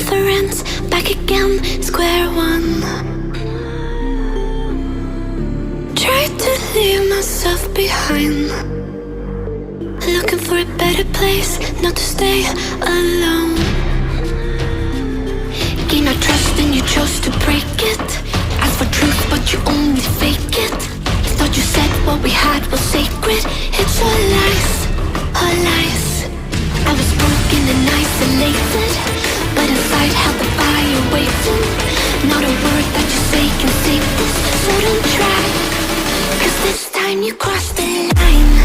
never ends. Back again, square one. Tried to leave myself behind, looking for a better place, not to stay alone. Gain our trust and you chose to break it. Ask for truth but you only fake it. Thought you said what we had was sacred. It's all lies, all lies. I was broken and isolated, but inside held the fire waiting. Not a word that you say can save this, so don't try, 'cause this time you crossed the line.